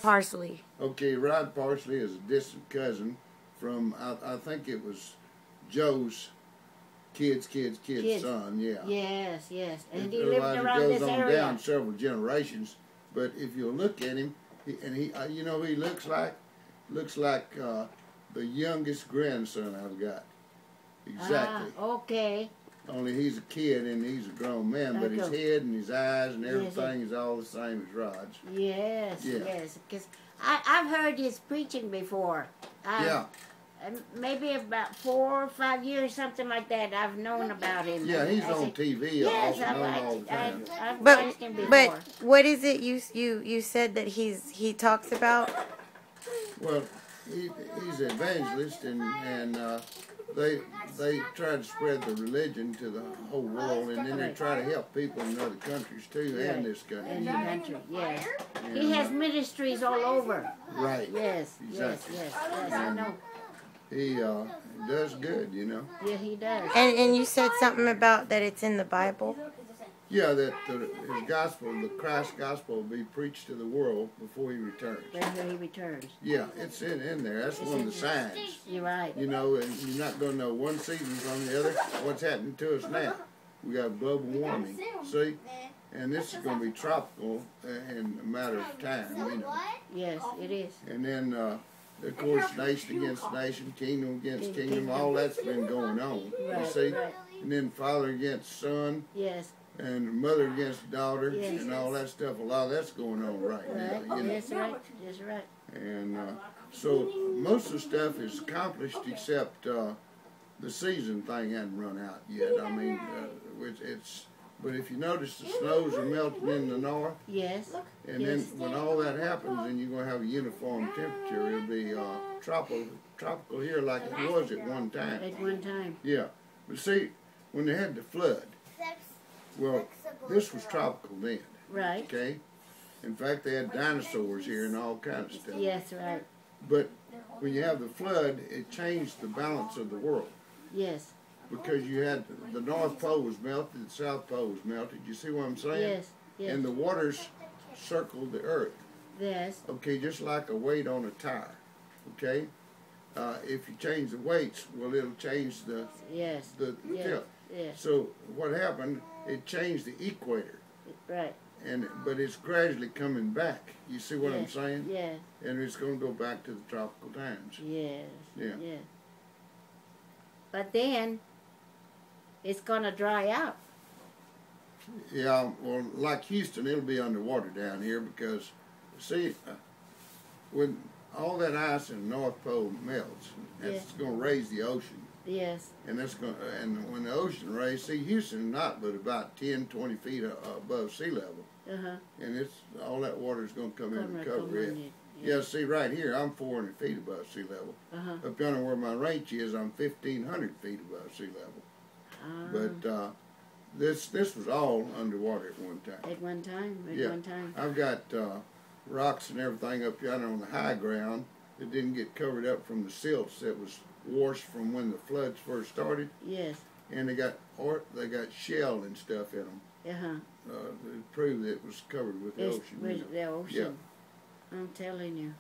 Parsley. Okay, Rod Parsley is a distant cousin from, I think it was Joe's kid's son, yeah. Yes, yes. And he Otherwise lived around this it goes on area. down several generations. But if you look at him, he you know who he looks like? Looks like the youngest grandson I've got. Exactly. Ah, okay. Only he's a kid and he's a grown man, but his head and his eyes and everything Yes, is all the same as Rod's. Yes, Yeah. yes. Because I've heard his preaching before. Yeah. Maybe about 4 or 5 years, something like that. I've known about him. Yeah, he's on TV. Yes, all the time. I've watched him before. But what is it you said that he talks about? Well, he's an evangelist, and they try to spread the religion to the whole world, and then they try to help people in other countries too, and this country. In the country, yes. And, He has ministries all over. Right. Yes, Exactly. yes, I know. He does good, you know. Yeah, he does. And you said something about that it's in the Bible. Yeah, that his gospel, the Christ gospel, will be preached to the world before he returns. Before he returns. Yeah, it's in there. That's one of the signs. You're right. You know, and you're not going to know one season from the other. What's happening to us now? We got global warming, see? And this is going to be tropical in a matter of time, you know. Yes, it is. And then, of course, nation against nation, kingdom against kingdom, all that's been going on, you see? Right. And then father against son. Yes. And mother against daughter, Yes. and all that stuff. A lot of that's going on right now. You know? That's right. That's right. And so most of the stuff is accomplished, except the season thing hadn't run out yet. I mean, it's. But if you notice, the snows are melting in the north. Yes. And then when all that happens, then you're going to have a uniform temperature. It'll be tropical here like it was at one time. At one time. Yeah. But see, when they had the flood. Well, this was tropical then. Right. Okay? In fact, they had dinosaurs here and all kinds of stuff. Yes, right. But when you have the flood, it changed the balance of the world. Yes. Because you had the North Pole was melted, the South Pole was melted. You see what I'm saying? Yes, yes. And the waters circled the earth. Yes. Okay, just like a weight on a tire. Okay? If you change the weights, well, it'll change the tilt. Yes. So what happened, it changed the equator. Right. But it's gradually coming back. You see what I'm saying? Yes. And it's going to go back to the tropical times. Yes. Yeah. Yes. But then it's going to dry out. Yeah, well, like Houston, it'll be underwater down here because, see, when all that ice in the North Pole melts, that's going to raise the ocean. Yes. And that's going. And when the ocean raises, see, Houston is not but about 10, 20 feet above sea level. And it's all that water is going to come in and cover it. Yeah, see, right here, I'm 400 feet above sea level. Up yonder where my ranch is, I'm 1,500 feet above sea level. But this was all underwater at one time. At one time? Yeah. One time. I've got rocks and everything up yonder on the high ground that didn't get covered up from the silts that was washed from when the floods first started. Yes. And they got shell and stuff in them. To prove that it was covered with the ocean. With the ocean. Yeah. I'm telling you.